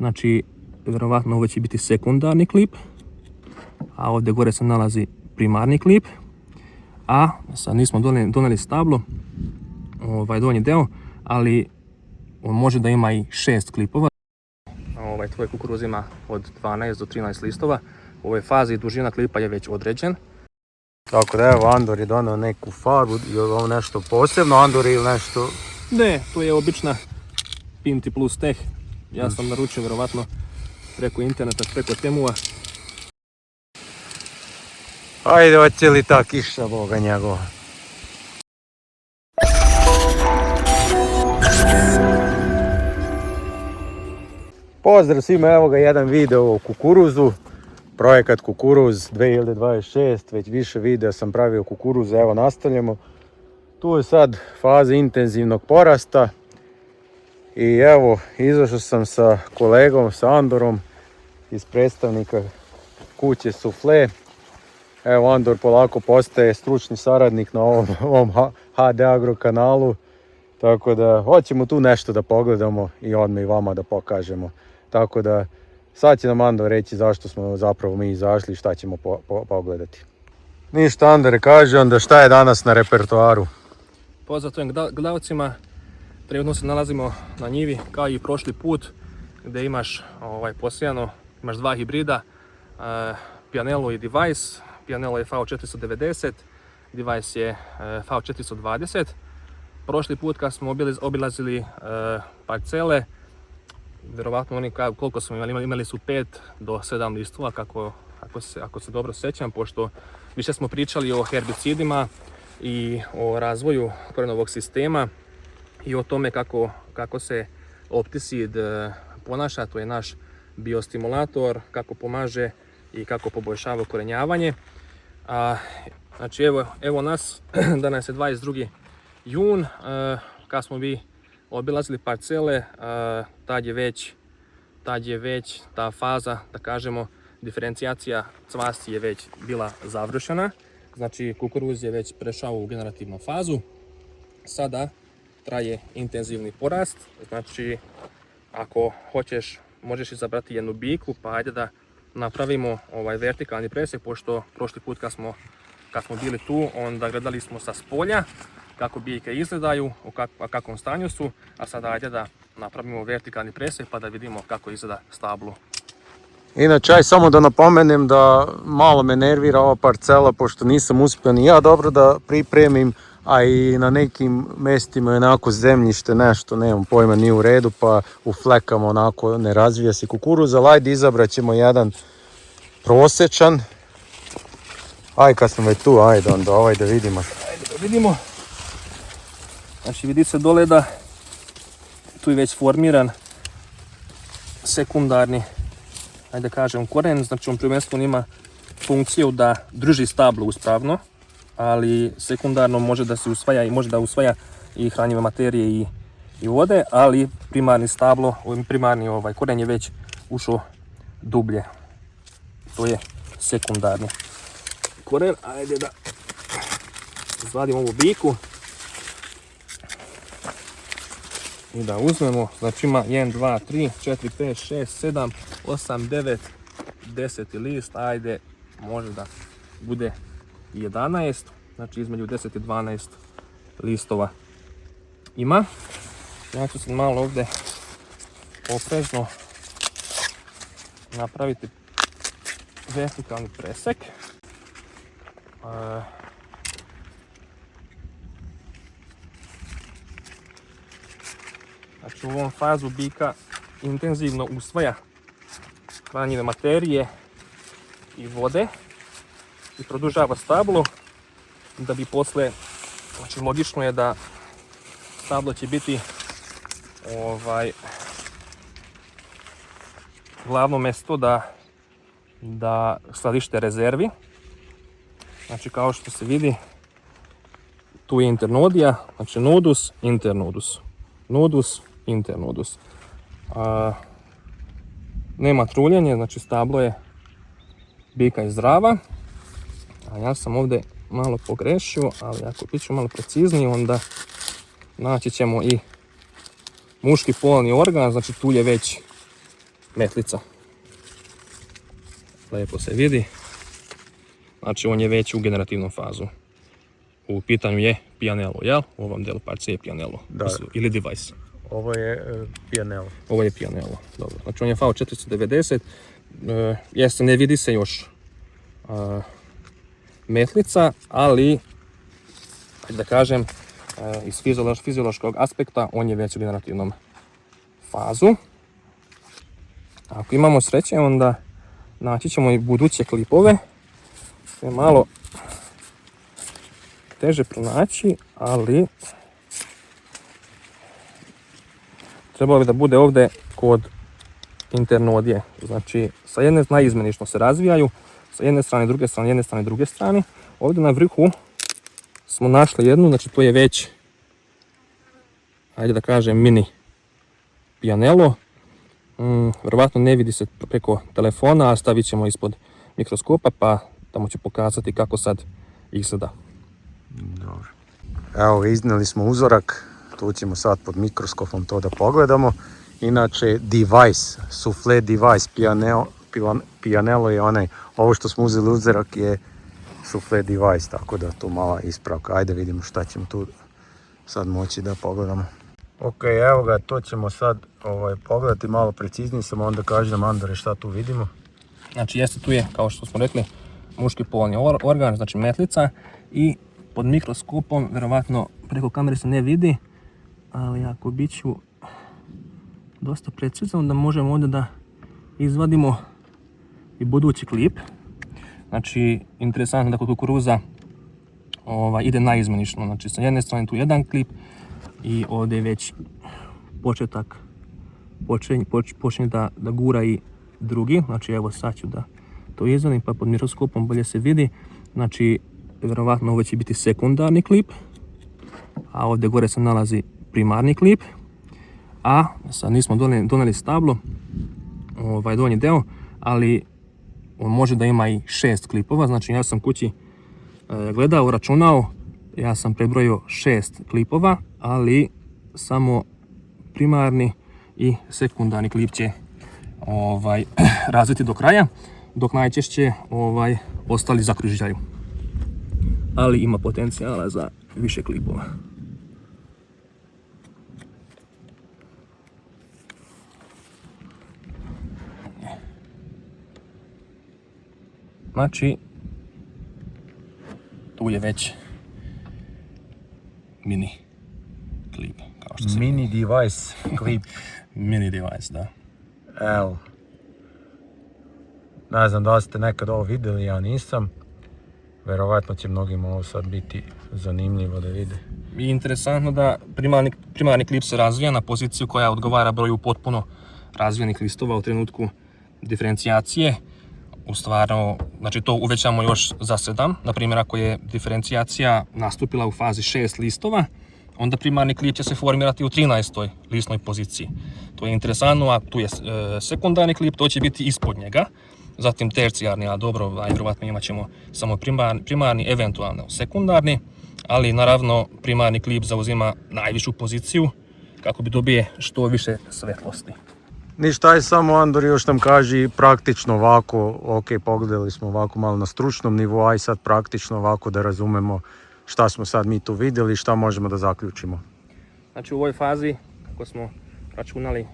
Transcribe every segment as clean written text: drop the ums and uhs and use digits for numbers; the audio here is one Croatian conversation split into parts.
Znači, vjerovatno ovo će biti sekundarni klip, a ovdje gore se nalazi primarni klip. A sad nismo donijeli stablo, donji deo, ali on može da ima i 6 klipova. Tvoj kukuruz ima od 12 do 13 listova. U ovoj fazi dužina klipa je već određen. Tako da evo, Andor je donio neku farbu, je li ovo nešto posebno, Andor ili nešto? Ne, to je obična Pinti Plus Tech. Ja sam naručio vjerovatno preko interneta, preko Temua. Ajde, hoće li ta kiša Boga njegova? Pozdrav svima, evo ga jedan video o kukuruzu. Projekat Kukuruz 2026, već više videa sam pravio kukuruza, evo nastavljamo. Tu je sad faza intenzivnog porasta. I evo, izašao sam sa kolegom, sa Andorom, iz predstavnika kuće Sufle. Evo, Andor polako postaje stručni saradnik na ovom HD Agro kanalu. Tako da, hoćemo tu nešto da pogledamo i odmah i vama da pokažemo. Tako da, sad će nam Andor reći zašto smo zapravo mi izašli i šta ćemo pogledati. Ništa, Andore, kaže onda šta je danas na repertoaru. Pozdrav tvojim gledalcima. Trenutno se nalazimo na njivi kao i prošli put gdje imaš posijano, imaš dva hibrida, Pianello i Device. Pianello je V490, Device je V420. Prošli put kad smo obilazili parcele, vjerovatno oni koliko smo imali su 5 do 7 listova, ako se dobro sjećam, pošto više smo pričali o herbicidima i o razvoju korenovog sistema i o tome kako se Opticid ponaša, to je naš biostimulator, kako pomaže i kako poboljšava korenjavanje. Znači evo nas, danas je 22. jun, kad smo vi obilazili parcele, tad je već ta faza, da kažemo, diferencijacija cvasti je već bila završena. Znači kukuruz je već prešao u generativnu fazu. Sada traje intenzivni porast, znači ako hoćeš možeš izabrati jednu biku, pa ajde da napravimo vertikalni presjek, pošto prošli put kad smo bili tu, onda gledali smo sa spolja kako bijke izgledaju, u kakvom stanju su, a sada ajde da napravimo vertikalni presjek pa da vidimo kako izgleda stablo. Inače, samo da napomenem da malo me nervira ova parcela, pošto nisam uspio ni ja dobro da pripremim, a i na nekim mjestima je onako zemljište nešto, nemam pojma, nije u redu, pa u flekama onako ne razvija se kukuruz, ali ajde izabrat ćemo jedan prosječan. Aj, kad smo već tu, ajde onda da vidimo. Ajde da vidimo. Znači vidi se dole da tu je već formiran sekundarni, ajde kažem, koren, znači on prvenstveno ima funkciju da drži stablo uspravno, ali sekundarno može da se usvaja i može da usvaja i hranjive materije i vode, ali primarni stablo, primarni koren je već ušao dublje. To je sekundarni koren. Ajde da izvadim ovu biku i da uzmemo, znači ima 1, 2, 3, 4, 5, 6, 7, 8, 9, 10 list, ajde može da bude 11, znači između 10 i 12 listova ima. Ja ću sad malo ovdje oprezno napraviti vertikalni presek. Znači u ovom fazu bika intenzivno usvaja hranjive materije i vode i produžava stablo, da bi posle, znači logično je da stablo će biti glavno mjesto da skladište rezervi. Znači kao što se vidi, tu je internodija, znači nodus, internodus, nodus, internodus. Nema truljenja, znači stablo je, bika je zdrava. A ja sam ovdje malo pogrešio, ali ako bit ću malo precizniji, onda naći ćemo i muški polni organ, znači tu je već metlica. Lijepo se vidi. Znači on je već u generativnom fazu. U pitanju je Pianello, jel? U ovom delu parce je Pianello. Da. Ili device. Ovo je Pianello. Ovo je Pianello, dobro. Znači on je V490. Jeste, ne vidi se još metlica, ali ajde da kažem iz fiziološkog aspekta on je već u generativnom fazu. Ako imamo sreće, onda naći ćemo i buduće klipove. To je malo teže pronaći, ali trebalo bi da bude ovdje kod internodije. Znači, sa jedne naizmjenično se razvijaju, sa jedne strane, druge strane, jedne strane, druge strane. Ovdje na vrhu smo našli jednu, znači to je već, ajde da kažem, mini Pianello. Vjerovatno ne vidi se preko telefona, a stavit ćemo ispod mikroskopa pa tamo ću pokazati kako sad izgleda. Dobro. Evo, iznijeli smo uzorak, tu ćemo sad pod mikroskopom to da pogledamo. Inače, device, soufflé device, Pianello je onaj, ovo što smo uzeli uzorak je soufflé device, tako da tu mala ispravka. Ajde vidimo šta ćemo tu sad moći da pogledamo. Ok, evo ga, to ćemo sad pogledati malo preciznije, samo onda kažem Andore šta tu vidimo. Znači jeste, tu je, kao što smo rekli, muški polni organ, znači metlica, i pod mikroskopom, vjerovatno preko kamere se ne vidi, ali ako bit ću dosta precizno, onda možemo ovdje da izvadimo i budući klip. Znači, interesantno da kod kukuruza ide naizmjenično, znači sa jedne strane tu jedan klip i ovdje je već početak, počinje da gura i drugi, znači evo sad ću da to izvadim pa pod mikroskopom bolje se vidi, znači vjerovatno ovo će biti sekundarni klip, a ovdje gore se nalazi primarni klip, a sad nismo donijeli stablo, donji deo, ali on može da ima i 6 klipova, znači ja sam kući gledao, računao, ja sam prebrojio 6 klipova, ali samo primarni i sekundarni klip će razviti do kraja, dok najčešće ostali zakružljaju. Ali ima potencijala za više klipova. Znači, tu je već mini klip. Kao što Mini device klip. Mini device, da. Evo. Ne znam da li ste nekad ovo vidjeli, ja nisam. Vjerovatno će mnogima ovo sad biti zanimljivo da vide. I interesantno da primarni klip se razvija na poziciju koja odgovara broju potpuno razvijenih listova u trenutku diferencijacije. U stvarno, znači to uvećamo još za 7. Naprimjer, ako je diferencijacija nastupila u fazi 6 listova, onda primarni klip će se formirati u 13. listnoj poziciji. To je interesantno, a tu je sekundarni klip, to će biti ispod njega. Zatim tercijarni, a dobro, vjerovatno imat ćemo samo primarni, eventualno sekundarni, ali naravno primarni klip zauzima najvišu poziciju kako bi dobije što više svetlosti. Ništa, je samo Andor još nam kaže praktično ovako, ok, pogledali smo ovako malo na stručnom nivou, aj sad praktično ovako da razumemo šta smo sad mi tu vidjeli, šta možemo da zaključimo. Znači u ovoj fazi, kako smo računali,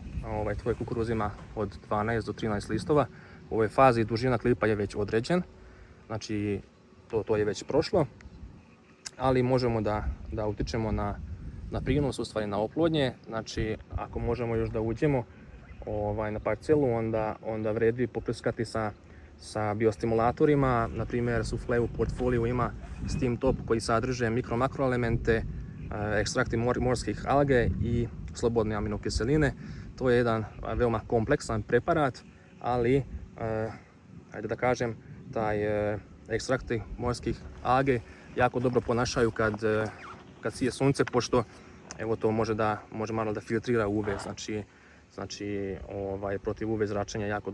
tvoj kukuruz ima od 12 do 13 listova, u ovoj fazi dužina klipa je već određen, znači to je već prošlo, ali možemo da utičemo na prinos, u stvari na oplodnje, znači ako možemo još da uđemo na parcelu, onda vredi poprskati sa biostimulatorima. Na primjer, Soufflé u portfoliju ima Steam Top koji sadrže mikro-makroelemente, ekstrakti morskih alge i slobodne aminokiseline. To je jedan veoma kompleksan preparat, ali ajde da kažem, taj ekstrakti morskih alge jako dobro ponašaju kad sije sunce, pošto evo to može malo da filtrira UV, znači protiv UV zračenja jako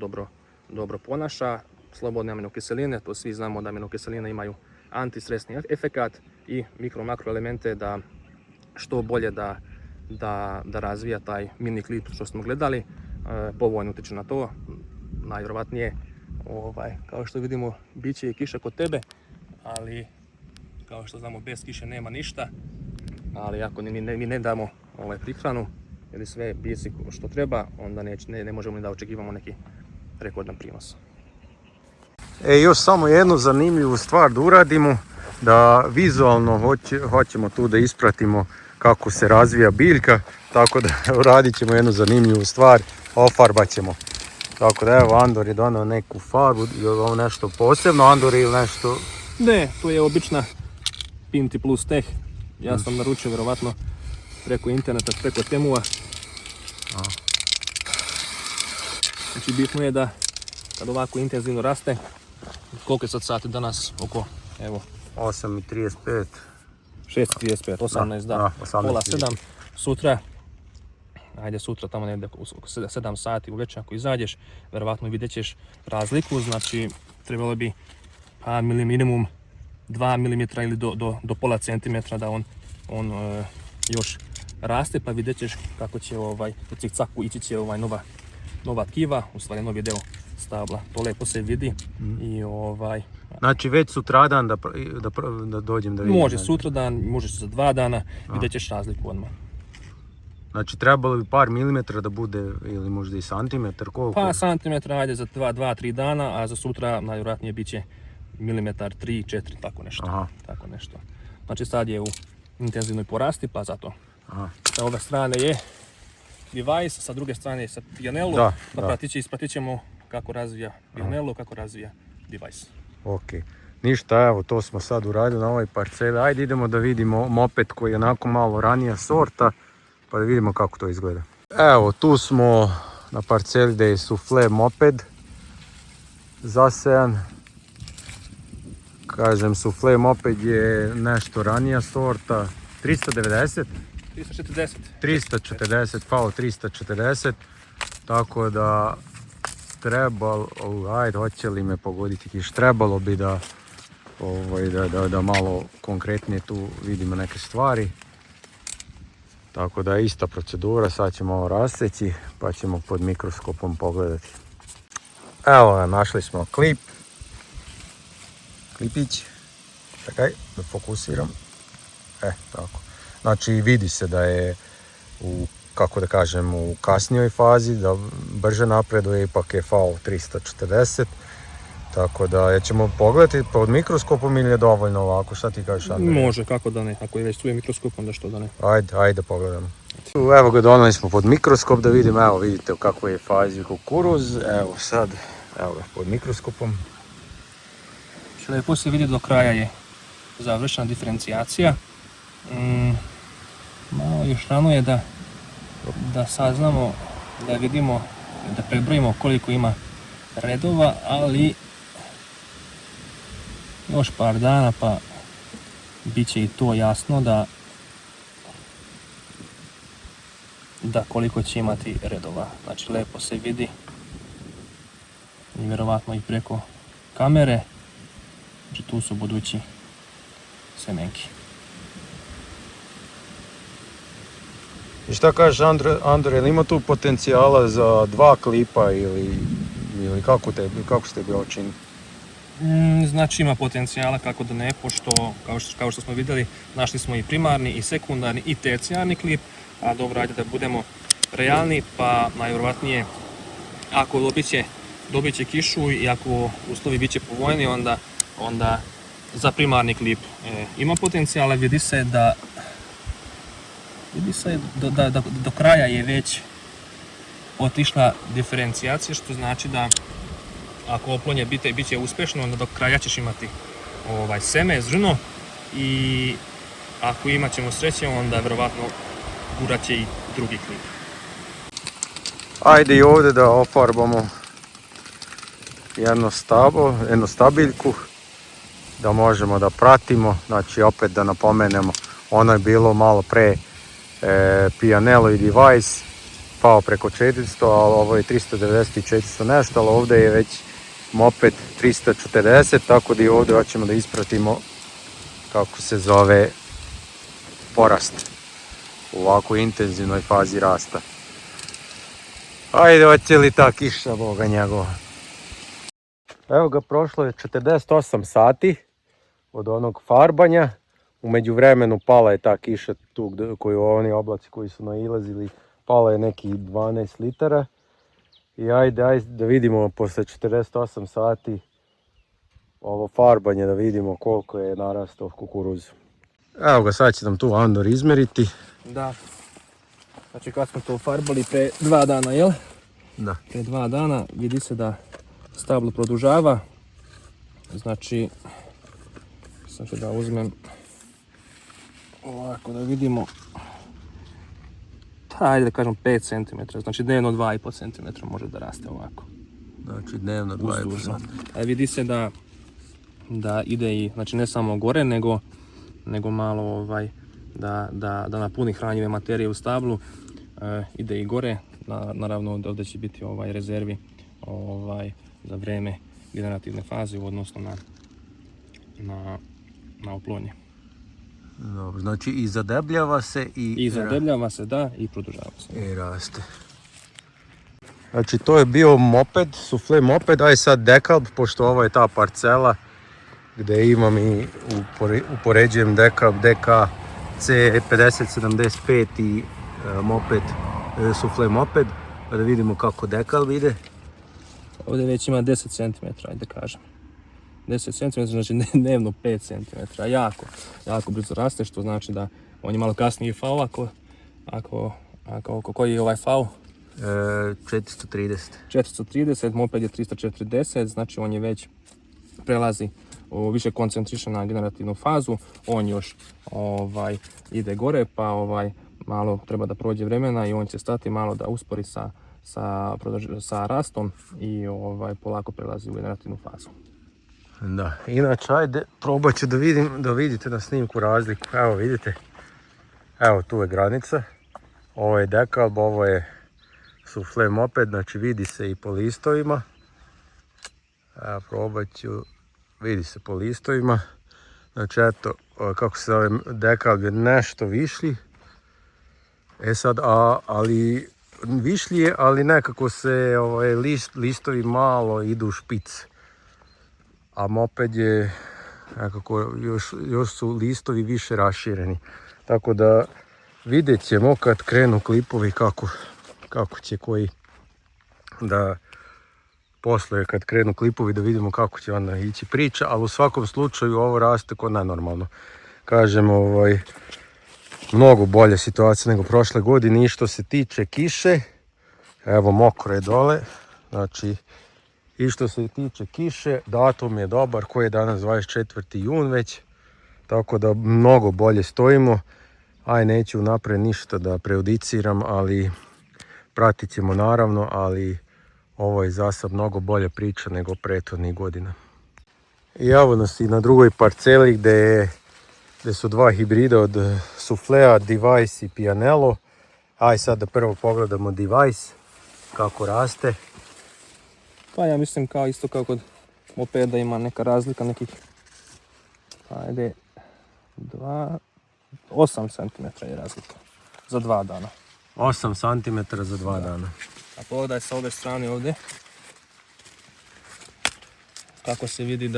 dobro ponaša. Slobodne aminokiseline, to svi znamo da aminokiseline imaju antistresni efekat i mikro-makroelemente da što bolje da razvija taj mini klip što smo gledali. povoljno utječu na to. Najvjerovatnije, kao što vidimo, bit će i kiša kod tebe, ali kao što znamo, bez kiše nema ništa. Ali ako mi ne damo prihranu ili sve bijesi što treba, onda ne možemo ni da očekivamo neki rekordan prinos. Još samo jednu zanimljivu stvar da uradimo, da vizualno hoćemo tu da ispratimo kako se razvija biljka, tako da uradit ćemo jednu zanimljivu stvar, ofarbat ćemo. Tako da evo, Andor je donao neku farbu, je li ovo nešto posebno, Andor, ili nešto? Ne, to je obična Pinti Plus Tech. Ja sam naručio vjerovatno preko interneta, preko Temua. Znači bitno je da kad ovako intenzivno raste, koliko je sad sati danas, oko, evo, 8:35. 6:35, 18, da, pola 7, sutra tamo negdje oko 7 sati uveče ako izađeš, vjerovatno vidjet ćeš razliku, znači trebalo bi minimum 2 mm ili do pola centimetra da on još raste, pa vidjet ćeš kako će u cikcaku ići će nova tkiva, u stvari novi deo stabla, to lepo se vidi. I znači već sutradan da dođem da vidim? Može sutradan, može za 2 dana, vidjet ćeš razliku odmah. Znači trebalo bi par milimetara da bude, ili možda i santimetar, koliko? Pa santimetra, ajde za 2-3 dana, a za sutra najvjerojatnije bit će milimetar, 3-4, tako nešto. Znači sad je u intenzivnoj porasti, pa zato. Sa ove strane je Device, sa druge strane je sa Pianello, ispratit ćemo kako razvija Pianello, kako razvija Device. Ok, ništa, evo to smo sad uradili na ovoj parceli. Ajde idemo da vidimo moped koji je onako malo ranija sorta, pa da vidimo kako to izgleda. Evo, tu smo na parceli gdje je Soufflé moped zasejan. Kažem, Soufflé moped je nešto ranija sorta, 340? 340, FAO 340, tako da ajde, hoće li me pogoditi kiš, trebalo bi da malo konkretnije tu vidimo neke stvari. Tako da je ista procedura, sad ćemo ovo rasteći pa ćemo pod mikroskopom pogledati. Evo, našli smo klipić, čekaj da fokusiram, tako. Znači vidi se da je u kasnijoj fazi, da brže napreduje, ipak je FAO 340. Tako da ćemo pogledati pod mikroskopom ili je dovoljno ovako, šta ti kažeš, Andrej? Može, kako da ne, ako je već tu je mikroskop, onda što da ne. Ajde pogledamo. Evo ga, donali smo pod mikroskop da vidimo, evo vidite u kakvoj je fazi kukuruz, evo sad, evo ga pod mikroskopom. Lijepo se vidi do kraja je završena diferencijacija. Malo još rano je da saznamo, da vidimo, da prebrojimo koliko ima redova, ali još par dana pa bit će i to jasno da koliko će imati redova. Znači lijepo se vidi i vjerovatno i preko kamere, znači tu su budući semenki. I šta kažeš, Andor, je ima tu potencijala za 2 klipa ili kako ste bi ovo čini? Znači ima potencijala, kako da ne, pošto kao što smo vidjeli, našli smo i primarni i sekundarni i tercijarni klip, a dobro, ajde da budemo realni, pa najvjerovatnije ako dobit će kišu i ako uslovi bit će povoljni, onda za primarni klip ima potencijala. Vidi se da do kraja je već otišla diferencijacija, što znači da ako oplonje bit će uspješno, onda do kraja ćeš imati seme, zrno, i ako imat ćemo sreće, onda vjerovatno gurat će i drugi klip. Ajde i ovdje da ofarbamo jednu stabiljku, da možemo da pratimo, znači opet da napomenemo, ono je bilo malo pre Pianello i Device, FAO preko 400, ali ovo je 390 i 400 nešto, ali ovdje je već moped 340, tako da i ovdje hoćemo da ispratimo kako se zove porast u ovako intenzivnoj fazi rasta. Ajde, hoće li ta kiša Boga njegova. Evo ga, prošlo je 48 sati od onog farbanja. U međuvremenu pala je ta kiša tu koju oni oblaci koji su nailazili, pala je neki 12 litara. I ajde da vidimo posle 48 sati ovo farbanje, da vidimo koliko je narastao kukuruz. Evo ga, sad će nam tu Andor izmeriti. Da. Znači kad smo to farbali pre 2 dana, jel? Da. Pre 2 dana vidi se da stablo produžava. Znači, znači da uzmem ovako da vidimo. Ajde da kažem 5 cm, znači dnevno 2,5 cm može da raste ovako. Znači dnevno 2,5 cm. Vidi se da ide i, znači ne samo gore, nego malo da napuni hranjive materije u stablu, ide i gore. Naravno ovdje će biti rezervi za vrijeme generativne faze, odnosno na oplodnje. Dobro, znači i zadebljava se i zadebljava se, da, i produžava se. I raste. Znači to je bio moped, sufle moped, aj sad dekalb, pošto ovo je ta parcela gdje imam i upoređujem dekalb DK C5075 i moped, sufle moped, da vidimo kako dekalb ide. Ovdje već ima 10 cm, ajde kažem. 10 cm, znači dnevno 5 cm, jako brzo raste, što znači da on je malo kasniji fao, koji je ovaj fao? 430, moped je 340, znači on je već prelazi više koncentrišan na generativnu fazu, on još ide gore, pa malo treba da prođe vremena i on će stati malo da uspori sa rastom i polako prelazi u generativnu fazu. Da, inače ajde, probat ću da vidite na snimku razliku. Evo vidite, evo tu je granica, ovo je dekalb, ovo je sufle moped, znači vidi se i po listovima. Evo probat ću, vidi se po listovima. Znači eto, kako se zove, dekalb je nešto višlji. E sad, ali višlji je, ali nekako se listovi malo idu u špic. A moped je nekako, još su listovi više rašireni. Tako da vidjet ćemo kad krenu klipovi kako će koji da posle kad krenu klipovi da vidimo kako će onda ići priča, ali u svakom slučaju ovo raste kod nenormalno. Kažem, mnogo bolja situacija nego prošle godine i što se tiče kiše. Evo mokro je dole, znači i što se tiče kiše, datum je dobar, koji je danas 24. jun već, tako da mnogo bolje stojimo. Aj, neću napred ništa da prejudiciram, ali pratit ćemo naravno, ali ovo je za sad mnogo bolja priča nego prethodnih godina. I evo nas i na drugoj parceli gdje su dva hibrida od Suflea, Device i Pianello. Aj sad da prvo pogledamo Device, kako raste. Pa ja mislim isto kao kod mopeda ima neka razlika, nekih, ajde, 8 cm je razlika za 2 dana. 8 cm za 2 dana. A pogledaj sa ove strane ovdje, kako se vidi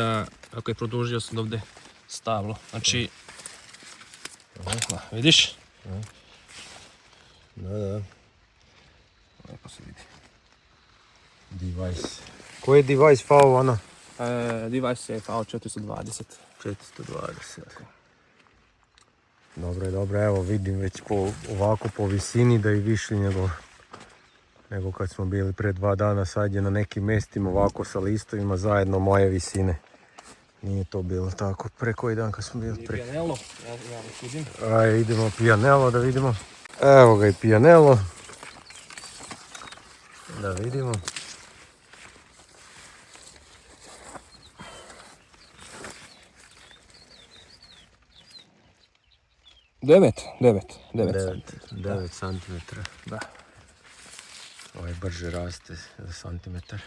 kako je produžio se ovdje stablo. Znači, vidiš? Da. Lepo se vidi. Device. Koji je Device fao ono? Device je fao 420. 420. Dobro, evo vidim već ovako po visini da je višlji nego kad smo bili pre 2 dana. Sad je na nekim mjestima ovako sa listovima zajedno moje visine. Nije to bilo tako pre koji dan kad smo bili pre. Pianello, ja već vidim. Ajde, idemo Pianello da vidimo. Evo ga i Pianello. Da vidimo. Devet centimetra. Da. Ovaj brže raste za centimetar.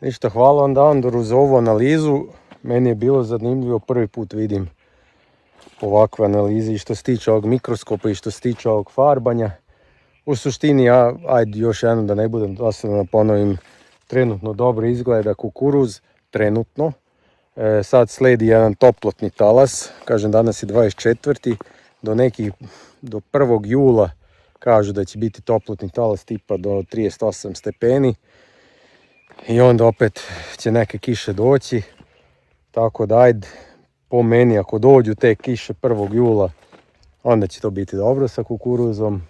Ništa, hvala onda Andoru za ovu analizu. Meni je bilo zanimljivo, prvi put vidim ovakve analize i što se tiče ovog mikroskopa i što se tiče ovog farbanja. u suštini, ajde još jednom da ne budem dosadno ponovim, trenutno dobro izgleda kukuruz, trenutno. Sad sledi jedan toplotni talas, kažem danas je 24. do 1. jula kažu da će biti toplotni talas tipa do 38 stepeni i onda opet će neke kiše doći, tako da ajde, po meni ako dođu te kiše 1. jula onda će to biti dobro sa kukuruzom.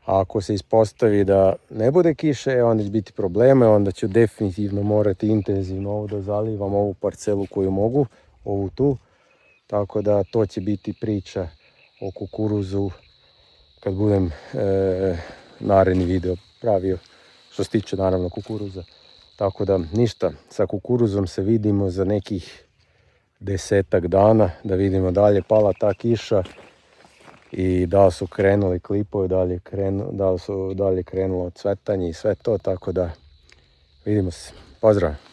A ako se ispostavi da ne bude kiše, onda će biti probleme, onda ću definitivno morati intenzivno ovo da zalivam, ovu parcelu koju mogu, ovu tu. Tako da to će biti priča o kukuruzu kad budem naredni video pravio, što se tiče naravno kukuruza. Tako da ništa, sa kukuruzom se vidimo za nekih 10 dana, da vidimo da li je pala ta kiša i da li su krenuli klipovi, da li su dalje krenulo cvetanje i sve to, tako da vidimo se. Pozdrav!